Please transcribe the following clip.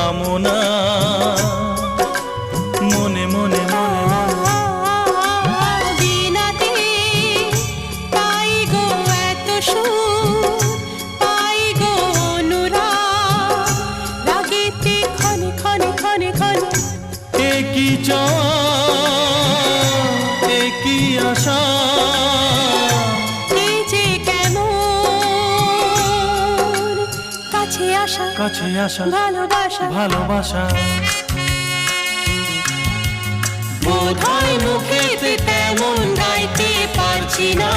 কামনা মনে মনে বিনাতে পাই গো এত সুর, পাই গো অনুরাগ, রাগেতে ক্ষণে ক্ষণে ক্ষণে ক্ষণে একই চাওয়া একই আশা, এই যে কেমন কাছে আসা কাছে আসা ভালোবাসা ভালোবাসা। বোধহয় মুখেতে তেমন গাইতে পারছি না,